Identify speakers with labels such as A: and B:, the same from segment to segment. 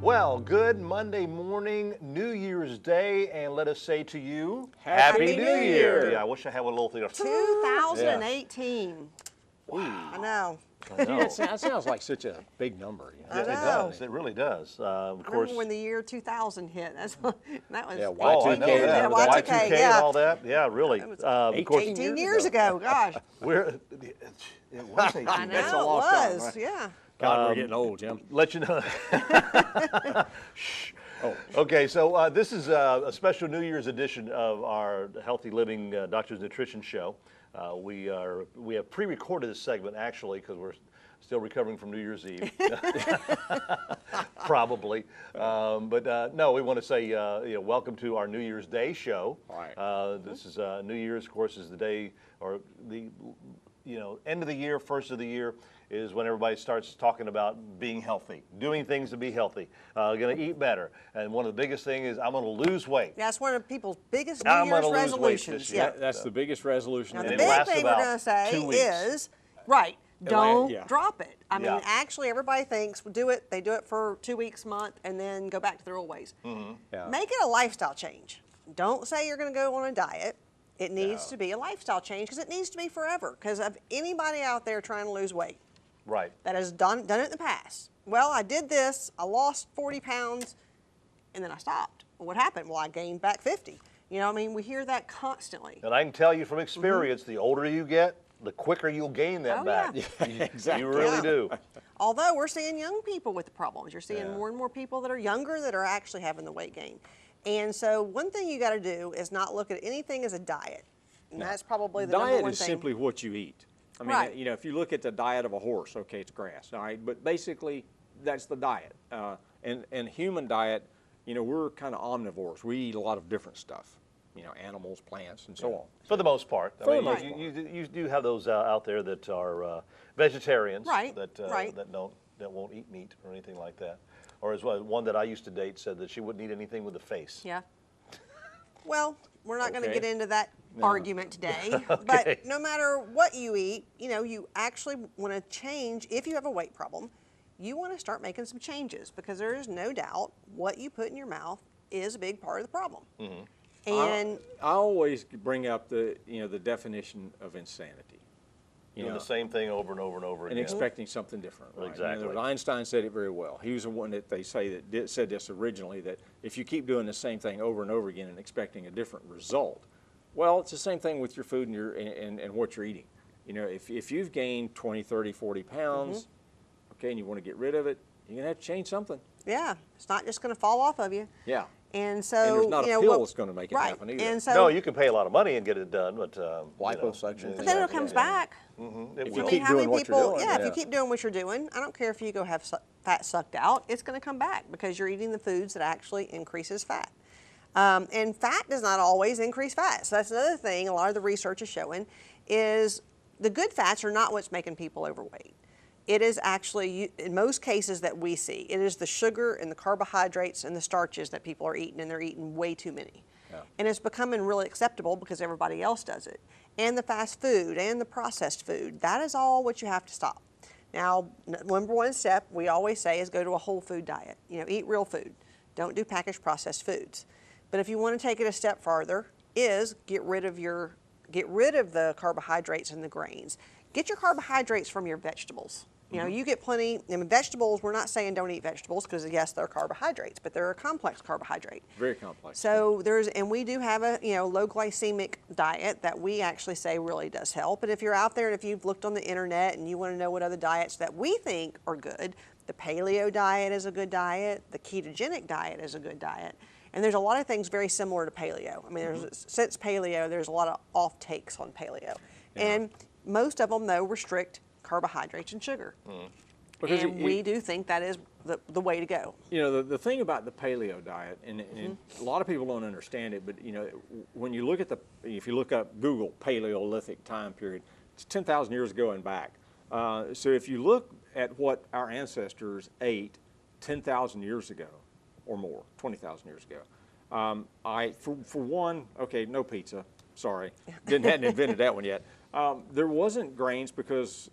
A: Well, good Monday morning, New Year's Day, and let us say to you,
B: Happy New Year.
A: Yeah, I wish I had a little thing.
C: 2018. Wow. I know.
B: That sounds like such a big number. You know?
A: It does. It really does. Of
C: I
A: course.
C: remember when the year 2000 hit. That was
B: Yeah,
A: Oh, I know that.
C: Yeah,
A: Y2K
C: Y2K,
A: and
C: yeah.
A: all that. Yeah, really.
C: That was
A: Of course,
C: 18 years ago. Gosh.
A: it was 18
C: I
A: years.
B: That's a
C: know, it
B: long time,
C: was.
B: right?
C: Yeah.
B: God, we're getting old, Jim.
A: Let you know. Shh. Okay, so this is a special New Year's edition of our Healthy Living Doctor's Nutrition Show. We have pre-recorded this segment actually because we're still recovering from New Year's Eve, probably. No, we want to say welcome to our New Year's Day show.
B: Right.
A: This is New Year's, of course, is the day or the end of the year, first of the year is when everybody starts talking about being healthy, doing things to be healthy, going to eat better. And one of the biggest things is I'm going to lose weight.
C: That's one of people's biggest New
A: I'm
C: Year's
A: gonna lose weight
C: resolutions.
A: this year.
C: Yeah.
B: That's the biggest resolution.
C: Now,
B: in
C: the
A: it
C: big
A: lasts
C: thing we're
A: about
C: going to say
A: 2 weeks.
C: is, right, don't
B: yeah.
C: drop it. I mean,
A: Yeah.
C: actually, everybody thinks, do it. They do it for 2 weeks, month, and then go back to their old ways.
B: Yeah.
C: Make it a lifestyle change. Don't say you're going to go on a diet. It needs to be a lifestyle change because it needs to be forever. Because of anybody out there trying to lose weight
A: Right.
C: that has done it in the past. Well, I did this. I lost 40 pounds, and then I stopped. Well, what happened? Well, I gained back 50. You know, I mean, we hear that constantly.
A: And I can tell you from experience, the older you get, the quicker you'll gain that
C: Oh,
A: back.
C: yeah.
B: Exactly.
A: You really
C: Yeah.
A: do.
C: Although we're seeing young people with the problems. You're seeing
A: Yeah.
C: more and more people that are younger that are actually having the weight gain. And so one thing you got to do is not look at anything as a diet. And that's probably the number
B: Diet
C: one
B: is
C: thing.
B: simply what you eat. I mean,
C: Right.
B: if you look at the diet of a horse, okay, it's grass, all right, but basically that's the diet. And human diet, we're kind of omnivores. We eat a lot of different stuff, animals, plants, and so on.
A: For the most part.
B: For the
A: I
B: most
A: mean, you do have those out there that are vegetarians
C: Right,
A: that
C: right.
A: that won't eat meat or anything like that. Or as well, one that I used to date said that she wouldn't eat anything with a face.
C: Yeah. Well, we're not going to
B: Okay.
C: get into that argument today.
A: Okay.
C: But no matter what you eat, you actually want to change. If you have a weight problem, you want to start making some changes because there is no doubt what you put in your mouth is a big part of the problem. And
B: I always bring up the definition of insanity.
A: Doing the same thing over and over and over
B: And
A: again.
B: expecting something different. Right?
A: Exactly.
B: Einstein said it very well. He was the one that they say that said this originally, that if you keep doing the same thing over and over again and expecting a different result, well, it's the same thing with your food and what you're eating. If you've gained 20, 30, 40 pounds, okay, and you want to get rid of it, you're going to have to change something.
C: yeah, it's not just going to fall off of you.
B: Yeah.
C: And so,
B: And there's not a pill that's going to make it
C: right.
B: happen either.
C: And so,
A: No, you can pay a lot of money and get it done, but
B: Liposuction.
C: but then it comes back.
A: It
B: If you
A: will.
B: keep doing what you're doing.
C: If you keep doing what you're doing, I don't care if you go have fat sucked out, it's going to come back because you're eating the foods that actually increases fat. And fat does not always increase fat. So that's another thing a lot of the research is showing is the good fats are not what's making people overweight. It is actually, in most cases that we see, it is the sugar and the carbohydrates and the starches that people are eating, and they're eating way too many.
B: Yeah.
C: And it's becoming really acceptable because everybody else does it. And the fast food and the processed food, that is all what you have to stop. Now, number one step we always say is go to a whole food diet. Eat real food. Don't do packaged processed foods. But if you want to take it a step farther, is get rid of the carbohydrates and the grains. Get your carbohydrates from your vegetables. You get plenty. Vegetables, we're not saying don't eat vegetables because yes, they're carbohydrates, but they're a complex carbohydrate.
B: Very complex.
C: So and we do have a low glycemic diet that we actually say really does help. And if you're out there and if you've looked on the internet and you want to know what other diets that we think are good, the paleo diet is a good diet. The ketogenic diet is a good diet. And there's a lot of things very similar to paleo. I mean, since paleo, there's a lot of off takes on paleo.
B: Yeah.
C: And most of them, though, restrict carbohydrates and sugar.
B: Because
C: And we do think that is the way to go.
B: The thing about the paleo diet, and a lot of people don't understand it, but when you look at if you look up Google Paleolithic time period, it's 10,000 years ago and back. So if you look at what our ancestors ate 10,000 years ago or more, 20,000 years ago, for one, okay, no pizza. Sorry, hadn't invented that one yet. There wasn't grains because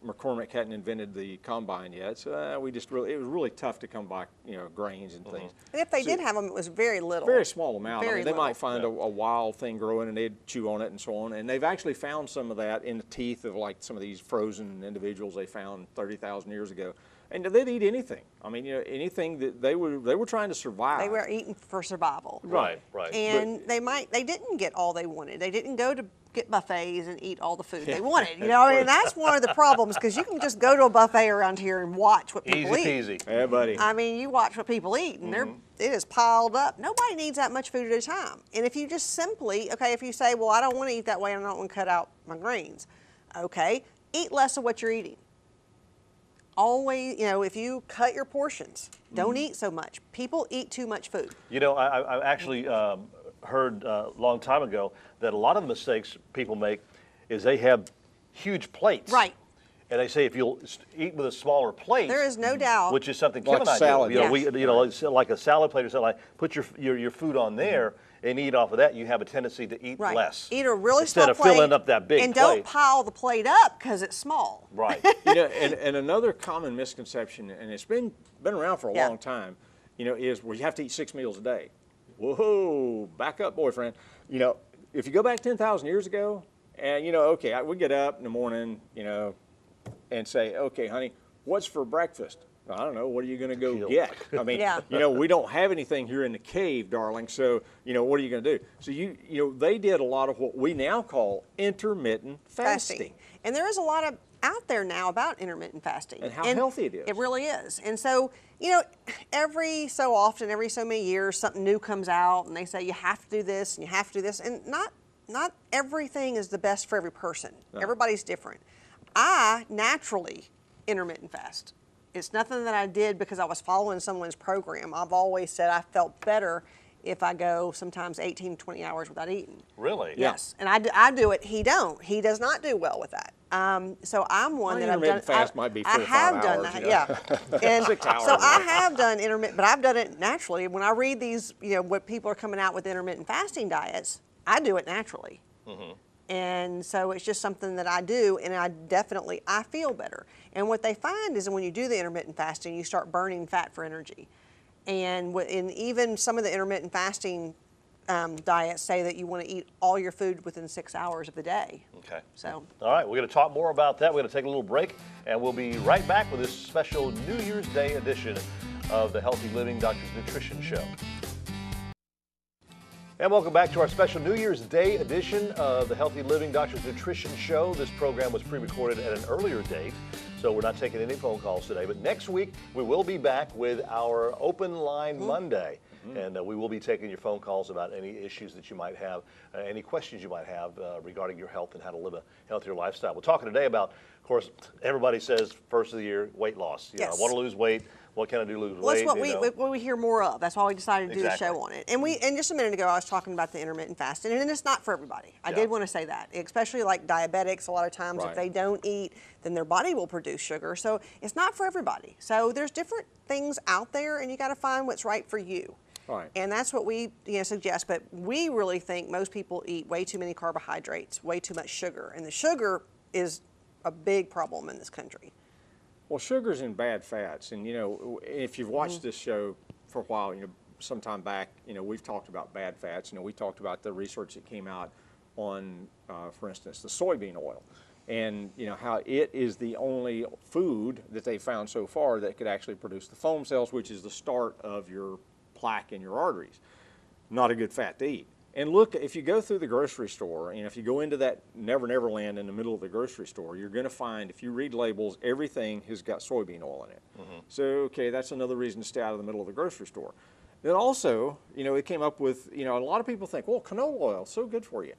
B: McCormick hadn't invented the combine yet, so it was really tough to come by, grains and things.
C: And if they did have them, it was very little.
B: Very small amount.
C: Very
B: They
C: little.
B: might find a wild thing growing and they'd chew on it and so on. And they've actually found some of that in the teeth of like some of these frozen individuals they found 30,000 years ago. And they'd eat anything. I mean, anything that they were trying to survive.
C: They were eating for survival.
A: Right.
C: And they didn't get all they wanted. They didn't go to get buffets and eat all the food they wanted. And that's one of the problems, because you can just go to a buffet around here and watch what people eat.
A: Easy peasy.
B: Yeah, buddy.
C: I mean, you watch what people eat, and it is piled up. Nobody needs that much food at a time. And if you just simply, if you say, well, I don't want to eat that way, and I don't want to cut out my grains, eat less of what you're eating. Always, if you cut your portions, don't eat so much. People eat too much food.
A: I actually heard a long time ago that a lot of the mistakes people make is they have huge plates.
C: Right.
A: And they say if you'll eat with a smaller plate,
C: There is no doubt.
A: which is something
B: Like
A: Kim and I
B: salad.
A: do.
C: Yeah.
A: It's like a salad plate or something. Like put your food on there and eat off of that. You have a tendency to eat
C: Right.
A: less.
C: Eat a really
A: instead
C: small
A: of
C: plate.
A: filling up that big
C: and
A: plate.
C: don't pile the plate up because it's small.
A: Right.
B: And another common misconception, and it's been around for a
C: Yeah.
B: long time, is you have to eat 6 meals a day. Whoa, back up, boyfriend. If you go back 10,000 years ago, and we get up in the morning, and say, okay, honey, what's for breakfast? I don't know. What are you going to go
A: Kill.
B: get? I mean,
C: Yeah.
B: we don't have anything here in the cave, darling. So, what are you going to do? So they did a lot of what we now call intermittent fasting.
C: And there is a lot of out there now about intermittent fasting.
B: And how healthy it is.
C: It really is. And so, every so often, every so many years, something new comes out and they say you have to do this and you have to do this. And not everything is the best for every person.
B: No.
C: Everybody's different. I naturally intermittent fast. It's nothing that I did because I was following someone's program. I've always said I felt better if I go sometimes 18, 20 hours without eating.
A: Really?
B: Yeah.
C: Yes, and I do it. He don't. He does not do well with that. So I'm one
B: My
C: that I've done.
B: intermittent fast might be 4
C: I
B: or 5
C: have done
B: hours,
C: that.
B: you know.
C: Yeah, and
B: 6 hours.
C: so I have done intermittent, but I've done it naturally. When I read these, what people are coming out with intermittent fasting diets, I do it naturally. And so it's just something that I do, and I feel better. And what they find is that when you do the intermittent fasting, you start burning fat for energy. And even some of the intermittent fasting diets say that you want to eat all your food within 6 hours of the day.
A: Okay.
C: So,
A: All right, we're going to talk more about that. We're going to take a little break, and we'll be right back with this special New Year's Day edition of the Healthy Living Doctor's Nutrition Show. And welcome back to our special New Year's Day edition of the Healthy Living Doctor's Nutrition Show. This program was pre-recorded at an earlier date, so we're not taking any phone calls today. But next week, we will be back with our Open Line Monday. And we will be taking your phone calls about any issues that you might have, any questions you might have regarding your health and how to live a healthier lifestyle. We're talking today about, of course, everybody says first of the year, weight loss. You know,
C: Yes.
A: I want to lose weight. What can I do to lose
C: well,
A: weight?
C: that's what we hear more of. That's why we decided to do
A: Exactly.
C: the show on it. And just a minute ago, I was talking about the intermittent fasting, and it's not for everybody. I
A: Yeah.
C: did want to say that, especially like diabetics. A lot of times,
B: Right.
C: if they don't eat, then their body will produce sugar. So it's not for everybody. So there's different things out there, and you got to find what's right for you.
B: Right.
C: And that's what we suggest. But we really think most people eat way too many carbohydrates, way too much sugar, and the sugar is a big problem in this country.
B: Well, sugar's in bad fats, and if you've watched this show for a while, sometime back, we've talked about bad fats. We talked about the research that came out on, for instance, the soybean oil, and how it is the only food that they found so far that could actually produce the foam cells, which is the start of your plaque in your arteries. Not a good fat to eat. And look, if you go through the grocery store, and if you go into that Never Never Land in the middle of the grocery store, you're going to find, if you read labels, everything has got soybean oil in it. So, okay, that's another reason to stay out of the middle of the grocery store. Then also, it came up with, a lot of people think, well, canola oil, so good for you.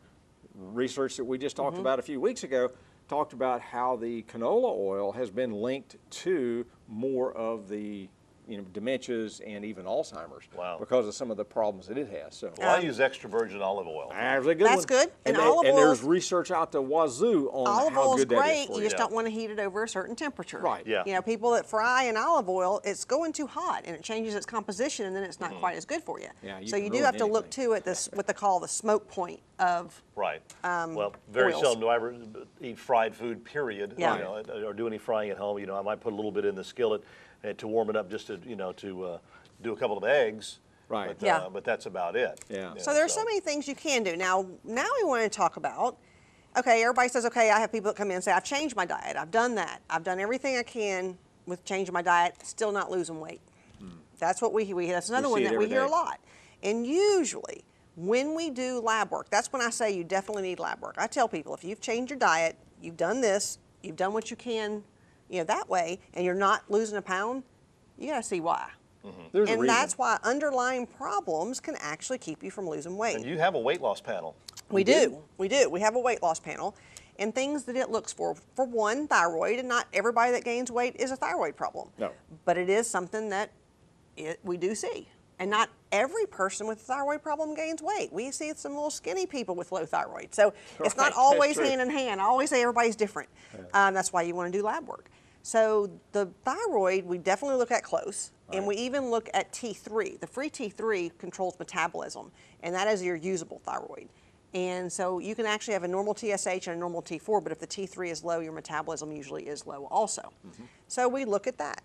B: Research that we just talked about a few weeks ago talked about how the canola oil has been linked to more of the dementias and even Alzheimer's.
A: Wow.
B: Because of some of the problems that it has. So.
A: Well, I use extra virgin olive oil.
B: There's a good
C: That's
B: one.
C: good. And
B: And,
C: olive
B: and there's
C: oil-
B: research out the wazoo on
C: Olive
B: how
C: oil is
B: good that is
C: great.
B: for
C: You
B: you.
C: just don't want to heat it over a certain temperature.
B: Right.
A: Yeah.
C: You know, people that fry in olive oil, it's going too hot and it changes its composition, and then it's not quite as good for you.
B: Yeah, you
C: so
B: can
C: you do
B: ruin
C: have to look
B: anything.
C: too at this, what they call the smoke point of.
A: Right. Well, very
C: oils.
A: seldom do I ever eat fried food, period.
C: Yeah.
A: You know, or do any frying at home. You know, I might put a little bit in the skillet to warm it up just to, to do a couple of eggs.
B: Right.
A: But,
C: Yeah.
A: but that's about it.
B: Yeah.
C: So there's so many things you can do. Now we want to talk about, okay, everybody says, okay, I have people that come in and say, I've changed my diet. I've done that. I've done everything I can with changing my diet, still not losing weight. That's what we that's another
B: We
C: one
B: see it
C: that we
B: every
C: hear a
B: day.
C: lot. And usually, when we do lab work, that's when I say you definitely need lab work. I tell people, if you've changed your diet, you've done this, you've done what you can, that way, and you're not losing a pound, you got to see why.
B: There's a
C: And
B: reason.
C: that's why underlying problems can actually keep you from losing weight.
A: And you have a weight loss panel.
C: We do. We do. We have a weight loss panel. And things that it looks for one, thyroid, and not everybody that gains weight is a thyroid problem.
B: No.
C: But it is something that we do see. And not every person with a thyroid problem gains weight. We see some little skinny people with low thyroid. So it's
B: Right,
C: not
B: that's
C: always
B: true.
C: hand in hand. I always say everybody's different. That's why you want to do lab work. So the thyroid, we definitely look at close. And we even look at T3. The free T3 controls metabolism, and that is your usable thyroid. And so you can actually have a normal TSH and a normal T4, but if the T3 is low, your metabolism usually is low also. So we look at that.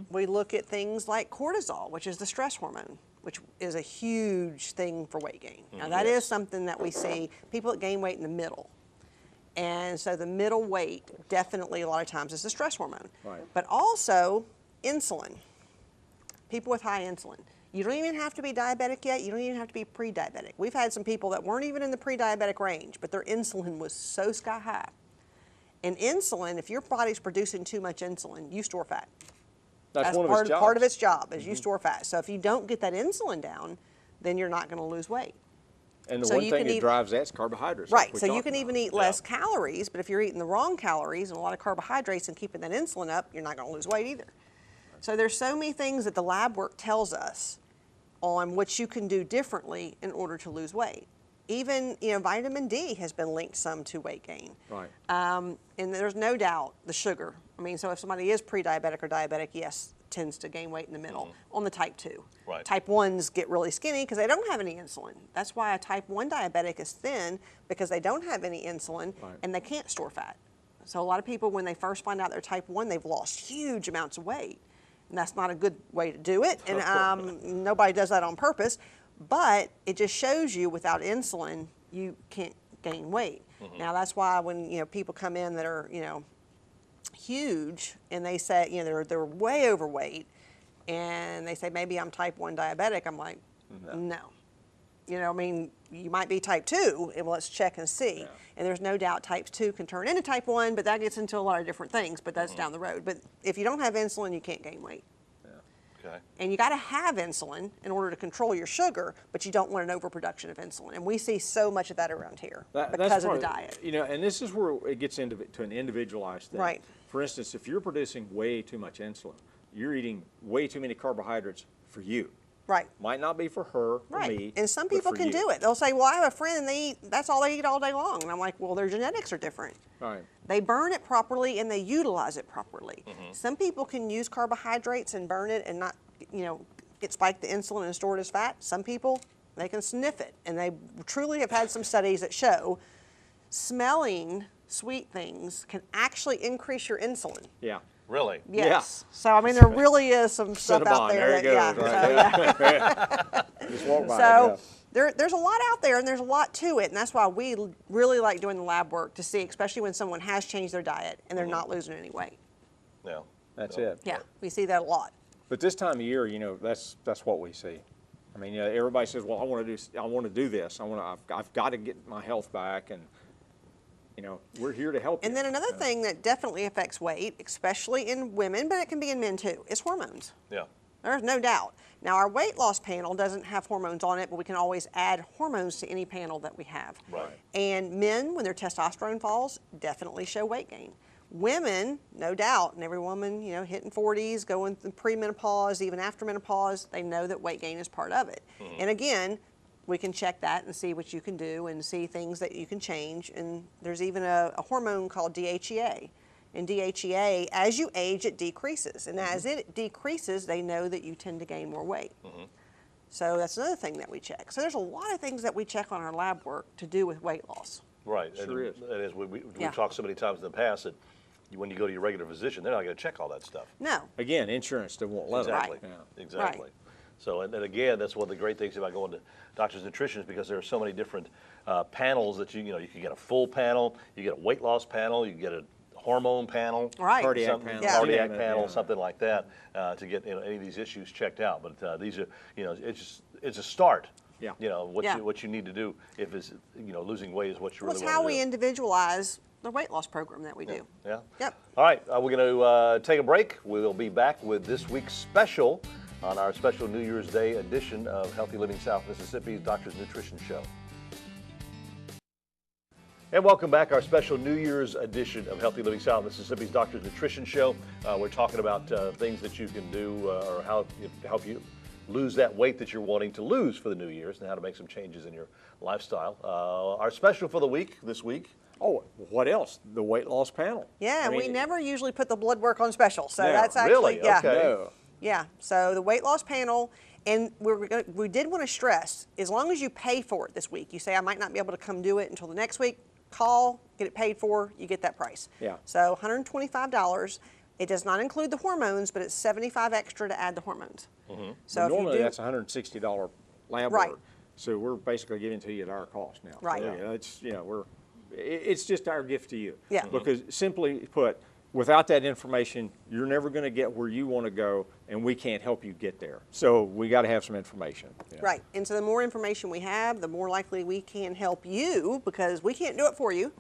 C: We look at things like cortisol, which is the stress hormone, which is a huge thing for weight gain. Now that is something that we see people that gain weight in the middle. And so the middle weight definitely a lot of times is the stress hormone.
B: Right.
C: But also insulin. People with high insulin. You don't even have to be diabetic yet. You don't even have to be pre-diabetic. We've had some people that weren't even in the pre-diabetic range, but their insulin was so sky high. And insulin, if your body's producing too much insulin, you store fat.
B: That's one of its jobs.
C: Part of its job is you store fat. So if you don't get that insulin down, then you're not going to lose weight.
B: And the
C: So
B: one
C: you
B: thing
C: can
B: that
C: eat-
B: drives that's carbohydrates. like
C: Right,
B: we
C: so you
B: talked
C: can
B: about.
C: even eat less calories, but if you're eating the wrong calories and a lot of carbohydrates and keeping that insulin up, you're not going to lose weight either. So there's so many things that the lab work tells us on what you can do differently in order to lose weight. Even, vitamin D has been linked some to weight gain.
B: Right.
C: And there's no doubt the sugar. I mean, so if somebody is pre-diabetic or diabetic, yes, tends to gain weight in the middle on the type 2.
A: Right.
C: Type 1s get really skinny because they don't have any insulin. That's why a type 1 diabetic is thin, because they don't have any insulin
B: Right.
C: and they can't store fat. So a lot of people, when they first find out they're type 1, they've lost huge amounts of weight. And that's not a good way to do it. And nobody does that on purpose. But it just shows you without insulin, you can't gain weight. Now that's why when people come in that are huge and they say they're way overweight and they say maybe I'm type 1 diabetic, I'm like no. You might be type 2, and let's check and see.
B: Yeah.
C: And there's no doubt type 2 can turn into type 1, but that gets into a lot of different things, but that's down the road. But if you don't have insulin, you can't gain weight.
A: Okay.
C: And you got to have insulin in order to control your sugar, but you don't want an overproduction of insulin. And we see so much of that around here because of the diet.
B: And this is where it gets into an individualized thing.
C: Right.
B: For instance, if you're producing way too much insulin, you're eating way too many carbohydrates for you.
C: Right.
B: Might not be for her, for
C: Right.
B: me.
C: And some
B: but
C: people
B: for
C: can
B: you.
C: do it. They'll say, well, I have a friend and that's all they eat all day long. And I'm like, well, their genetics are different.
B: Right.
C: They burn it properly and they utilize it properly. Some people can use carbohydrates and burn it and not, get spiked the insulin and store it as fat. Some people, they can sniff it. And they truly have had some studies that show smelling sweet things can actually increase your insulin.
B: Yeah.
A: Really?
C: Yes. So, I mean, there really is some stuff out
B: Cinnabon,
C: there.
B: there you go. Right. Just walk by
C: So
B: it,
C: there's a lot out there and there's a lot to it, and that's why we really like doing the lab work to see, especially when someone has changed their diet and they're not losing any weight.
A: Yeah.
B: That's
A: So-
B: it.
C: Yeah, we see that a lot.
B: But this time of year, that's what we see. I mean, everybody says, "Well, I want to do this. I've got to get my health back," and we're here to help.
C: And
B: you.
C: then another thing that definitely affects weight, especially in women, but it can be in men too, is hormones.
A: Yeah.
C: There's no doubt. Now, our weight loss panel doesn't have hormones on it, but we can always add hormones to any panel that we have.
A: Right.
C: And men, when their testosterone falls, definitely show weight gain. Women, no doubt, and every woman, you know, hitting 40s, going through premenopause, even after menopause, they know that weight gain is part of it. And again, we can check that and see what you can do and see things that you can change. And there's even a hormone called DHEA. And DHEA, as you age, it decreases. And as it decreases, they know that you tend to gain more weight. So that's another thing that we check. So there's a lot of things that we check on our lab work to do with weight loss.
A: Right.
B: Sure is.
A: And as we've
C: Yeah.
A: talked so many times in the past that when you go to your regular physician, they're not going to check all that stuff.
C: No.
B: Again, insurance still won't let them.
A: Exactly.
B: Yeah.
A: Exactly.
C: Right.
A: So, and again, that's one of the great things about going to doctor's nutrition because there are so many different panels that you can get a full panel, you get a weight loss panel, you get a hormone panel,
C: Right.
B: Cardiac panel.
C: Yeah.
A: cardiac
B: Yeah.
A: panel,
B: Yeah.
A: something like that, to get any of these issues checked out. But these are, it's a start.
B: Yeah.
A: What you need to do if it's losing weight is what you
C: Well,
A: really
C: it's
A: want
C: how
A: to
C: we
A: do.
C: individualize the weight loss program that we do.
A: Yeah.
C: Yep.
A: All right, we're going to take a break. We'll be back with this week's special on our special New Year's Day edition of Healthy Living South Mississippi's Doctor's Nutrition Show. And welcome back, our special New Year's edition of Healthy Living South Mississippi's Doctor's Nutrition Show. We're talking about things that you can do or how to help you lose that weight that you're wanting to lose for the New Year's and how to make some changes in your lifestyle. Our special for the week this week.
B: Oh, what else? The weight loss panel.
C: Yeah,
B: I mean,
C: we never usually put the blood work on special, so
B: No.
C: that's actually
A: Really?
C: yeah,
A: Okay.
B: No.
C: yeah. So the weight loss panel, and we did want to stress, as long as you pay for it this week, you say I might not be able to come do it until the next week. Call, get it paid for, you get that price.
B: Yeah.
C: So $125. It does not include the hormones, but it's $75 extra to add the hormones. So
B: But
C: if you
B: normally
C: do,
B: that's $160 lab
C: Right.
B: work. So we're basically giving it to you at our cost now.
C: Right.
B: So, it's just our gift to you.
C: Yeah.
B: Because simply put, without that information, you're never going to get where you want to go, and we can't help you get there. So we got to have some information. Yeah.
C: right. And so the more information we have, the more likely we can help you, because we can't do it for you,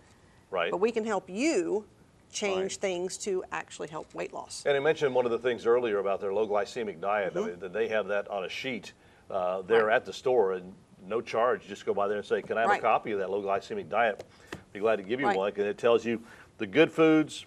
A: Right.
C: but we can help you change
B: Right.
C: things to actually help weight loss.
A: And I mentioned one of the things earlier about their low glycemic diet. I mean, that they have that on a sheet there
C: Right.
A: at the store, and no charge. Just go by there and say, "Can I have
C: Right.
A: a copy of that low glycemic diet?" Be glad to give you
C: Right.
A: one, and it tells you the good foods,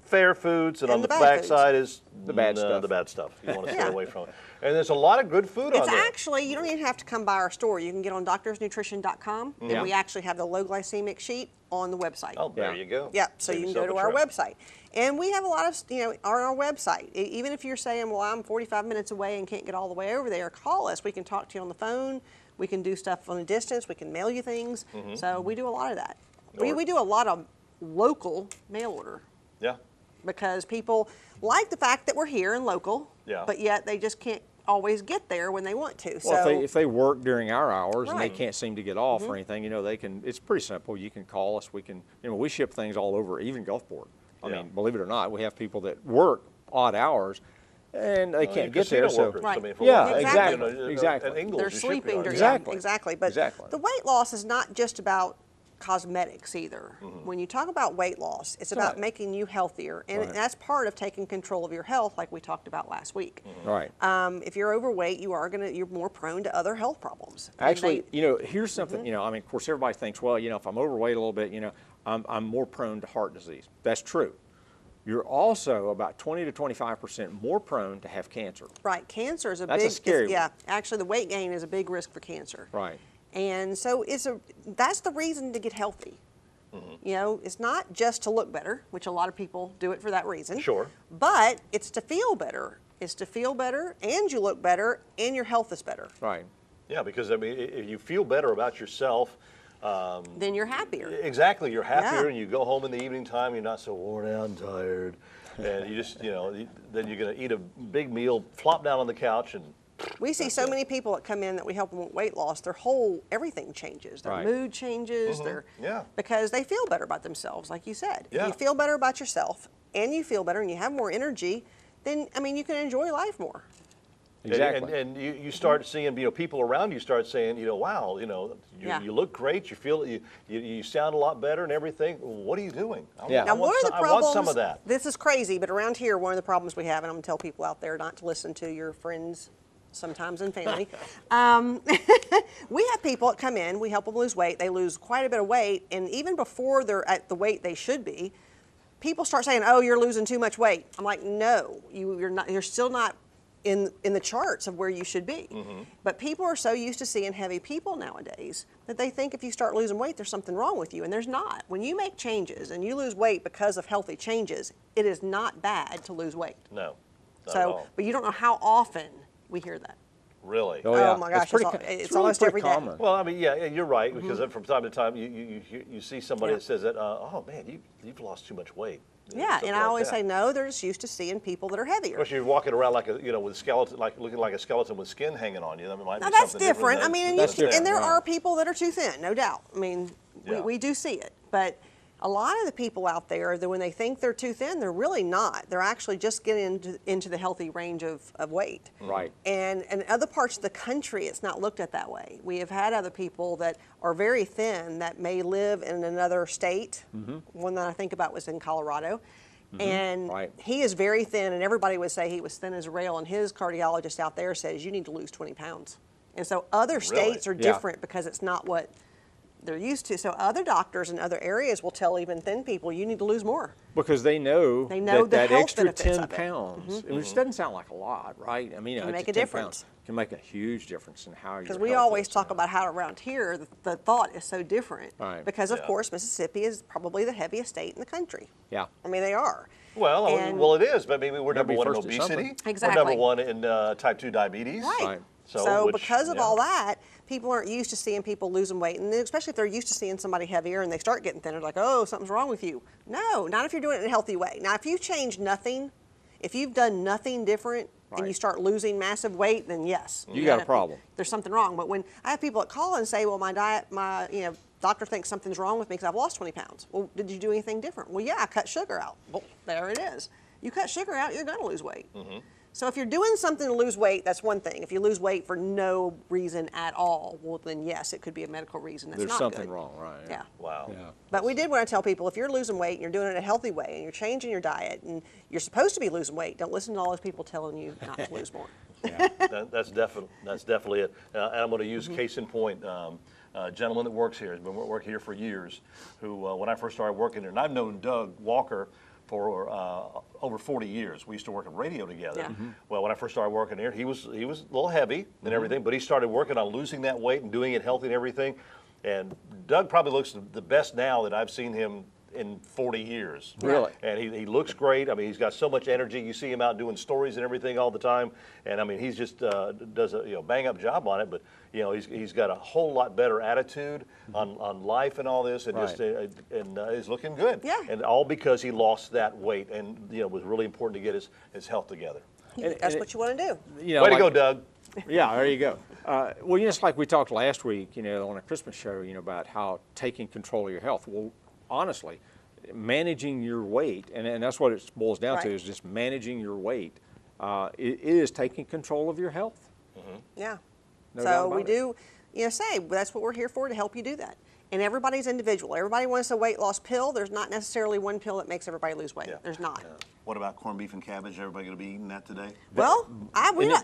A: fair foods, and on
C: And
A: the
C: the bad
A: back
C: foods.
A: side is
B: The bad stuff.
A: The bad stuff. You want to stay
C: Yeah.
A: away from it. And there's a lot of good food
C: It's
A: on there.
C: actually, you don't even have to come by our store. You can get on doctorsnutrition.com,
B: Yeah.
C: and we actually have the low glycemic sheet on the website.
A: Oh, there
B: Yeah.
A: you go.
C: Yep, so
A: Save
C: you can go
A: yourself
C: to
A: a
C: our
A: trip.
C: website. And we have a lot of, on our website. Even if you're saying, well, I'm 45 minutes away and can't get all the way over there, call us. We can talk to you on the phone. We can do stuff on a distance. We can mail you things. So we do a lot of that. We do a lot of local mail order
A: Yeah.
C: because people like the fact that we're here and local,
A: Yeah.
C: but yet they just can't always get there when they want to.
B: Well,
C: So
B: if they work during our hours and they
C: Right.
B: can't seem to get off or anything, they can. It's pretty simple. You can call us. We can. We ship things all over, even Gulfport. I
A: Yeah.
B: mean, believe it or not, we have people that work odd hours, and they can't get
A: Casino
B: there. So
A: workers, I
C: Right.
A: mean, for
B: Yeah,
A: one thing,
B: exactly, exactly.
A: At Ingles,
C: they're
A: the
C: sleeping
A: shipyard.
C: during
B: Exactly.
C: exactly. But
B: Exactly.
C: the weight loss is not just about cosmetics either. When you talk about weight loss, it's about
B: Right.
C: making you healthier, and
B: Right.
C: that's part of taking control of your health, like we talked about last week.
B: right.
C: If you're overweight, you're more prone to other health problems. And
B: Actually,
C: they-
B: here's something. I mean, of course, everybody thinks, well, if I'm overweight a little bit, I'm more prone to heart disease. That's true. You're also about 20 to 25% more prone to have cancer.
C: right, cancer is a
B: That's a
C: big.
B: scary one.
C: Yeah, actually, the weight gain is a big risk for cancer.
B: Right.
C: And so that's the reason to get healthy. It's not just to look better, which a lot of people do it for that reason.
A: Sure.
C: But it's to feel better. It's to feel better, and you look better, and your health is better.
B: Right.
A: Yeah, because I mean, if you feel better about yourself,
C: Then you're happier.
A: exactly, you're happier,
C: Yeah.
A: and you go home in the evening time, you're not so worn out and tired, and you just, then you're going to eat a big meal, flop down on the couch, and
C: We see so many people that come in that we help them with weight loss. Everything changes. Their
B: Right.
C: mood changes.
A: Yeah.
C: Because they feel better about themselves, like you said.
A: Yeah.
C: If you feel better about yourself, and you feel better, and you have more energy, then you can enjoy life more.
B: Exactly.
A: And you start seeing, people around you start saying, wow,
C: Yeah.
A: you look great, you feel, you sound a lot better and everything. What are you doing?
B: Yeah.
C: Now, one of the
A: I
C: problems,
A: want some of that.
C: this is crazy, but around here, one of the problems we have, and I'm going to tell people out there not to listen to your friends sometimes and family. We have people that come in, we help them lose weight, they lose quite a bit of weight, and even before they're at the weight they should be, people start saying, "Oh, you're losing too much weight." I'm like, "No, you're not. You're still not in the charts of where you should be." But people are so used to seeing heavy people nowadays that they think if you start losing weight, there's something wrong with you, and there's not. When you make changes and you lose weight because of healthy changes, it is not bad to lose weight.
A: No, not at
C: So,
A: all.
C: but you don't know how often we hear that.
A: Really?
B: Oh, yeah.
C: Oh my gosh,
B: pretty
C: it's
B: co-
C: it's
B: really
C: almost
B: pretty
C: every day.
B: common.
A: Well, I mean, yeah, you're right, because from time to time you see somebody
C: Yeah.
A: that says that, oh man, you've lost too much weight. You know,
C: Yeah,
A: stuff
C: and I
A: like
C: always
A: that.
C: say no. They're just used to seeing people that are
A: Of
C: heavier.
A: course, you're walking around like a, with skeleton, like looking like a skeleton with skin hanging on you. That might
C: Now
A: be
C: that's
A: something
C: different. I
A: than-
C: mean, and,
B: That's
C: and there
B: different,
C: are
B: right.
C: people that are too thin, no doubt. I mean,
A: Yeah.
C: we do see it, but a lot of the people out there, that when they think they're too thin, they're really not. They're actually just getting into the healthy range of weight.
B: Right.
C: And in other parts of the country, it's not looked at that way. We have had other people that are very thin that may live in another state. One that I think about was in Colorado. And
B: Right.
C: he is very thin, and everybody would say he was thin as a rail, and his cardiologist out there says you need to lose 20 pounds. And so other states are
B: Yeah.
C: different because it's not what they're used to. So other doctors in other areas will tell even thin people, you need to lose more.
B: Because they know,
C: They know the
B: that
C: health
B: extra
C: benefits
B: 10
C: of it.
B: pounds, which doesn't sound like a lot, right? I mean,
C: Can make
B: extra
C: a
B: 10
C: difference.
B: pounds can make a huge difference in how your
C: Because we
B: health
C: always
B: is.
C: talk about how around here the thought is so different.
B: Right.
C: Because of
A: Yeah.
C: course Mississippi is probably the heaviest state in the country.
B: Yeah.
C: I mean, they are.
A: Well,
C: And-
A: well, it is, but maybe we're
B: Gotta
A: number
B: be
A: one in
B: first at
A: obesity.
B: something.
C: Exactly.
A: We're number one in type 2 diabetes.
C: Right.
B: Right.
C: So
A: which-
C: because of
A: yeah.
C: all that, people aren't used to seeing people losing weight, and especially if they're used to seeing somebody heavier and they start getting thinner, like, oh, something's wrong with you. No, not if you're doing it in a healthy way. Now, if you change nothing, if you've done nothing different and you
B: Right.
C: start losing massive weight, then yes,
B: You got a
C: gotta-
B: problem.
C: There's something wrong. But when I have people that call and say, well, my diet, doctor thinks something's wrong with me because I've lost 20 pounds. Well, did you do anything different? Well, yeah, I cut sugar out. Well, there it is. You cut sugar out, you're going to lose weight. So if you're doing something to lose weight, that's one thing. If you lose weight for no reason at all, well, then yes, it could be a medical reason. That's
B: There's
C: not
B: something
C: good.
B: wrong, right?
C: Yeah.
A: Wow.
B: Yeah.
C: But we did want to tell people, if you're losing weight and you're doing it in a healthy way and you're changing your diet and you're supposed to be losing weight, don't listen to all those people telling you not to lose more.
A: That's definitely it. And I'm going to use case in point. A gentleman that works here has been working here for years. Who, when I first started working here, and I've known Doug Walker for over 40 years. We used to work in radio together.
C: Yeah.
A: Well, when I first started working here, he was a little heavy and everything, but he started working on losing that weight and doing it healthy and everything. And Doug probably looks the best now that I've seen him in 40 years.
B: Really?
A: And he looks great. I mean, he's got so much energy. You see him out doing stories and everything all the time. And I mean, he's just does a bang up job on it. But he's got a whole lot better attitude on life and all this, and
B: Right.
A: just he's looking good.
C: Yeah.
A: And all because he lost that weight, and it was really important to get his health together.
C: That's what you want to do.
B: You know,
A: Way to
B: like-
A: go, Doug.
B: Yeah, there you go. Well, just like we talked last week, on a Christmas show, about how taking control of your health. Well, honestly, managing your weight, and that's what it boils down to,
C: Right.
B: is just managing your weight. It is taking control of your health.
C: Yeah.
B: No doubt
C: So
B: about
C: we
B: it.
C: do, say that's what we're here for, to help you do that. And everybody's individual. Everybody wants a weight loss pill. There's not necessarily one pill that makes everybody lose weight.
A: Yeah.
C: There's not.
A: What about corned beef and cabbage? Everybody going to be eating that today?
C: Well,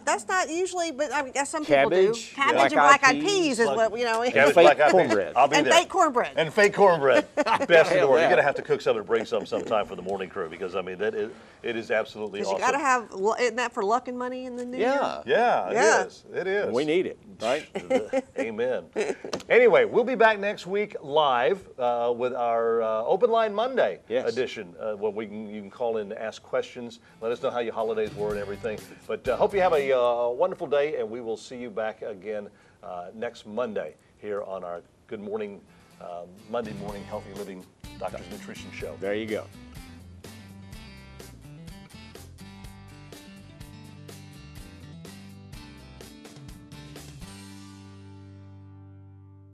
C: that's not usually, but I guess some
B: Cabbage,
C: people do. Cabbage and black-eyed peas is what,
A: Cabbage,
B: fake
A: black-eyed peas.
B: cornbread.
A: I'll be
C: and
A: there.
C: fake cornbread.
A: And fake cornbread. Best in the
B: Hell
A: world.
B: yeah.
A: You're going to have to cook some and bring some sometime for the morning crew, because I mean it is absolutely
C: Because
A: awesome.
C: you got to have, isn't that for luck and money in the new year?
B: Yeah.
A: Yeah,
C: Yeah.
A: it is. It is.
B: We need it, right?
A: Amen. Anyway, we'll be back next week live with our Open Line Monday
B: Yes.
A: edition, where you can call in to ask questions. Let us know how your holidays were and everything. But hope you have a wonderful day, and we will see you back again next Monday here on our Good Morning Monday Morning Healthy Living Doctor's Nutrition Show.
B: There you go.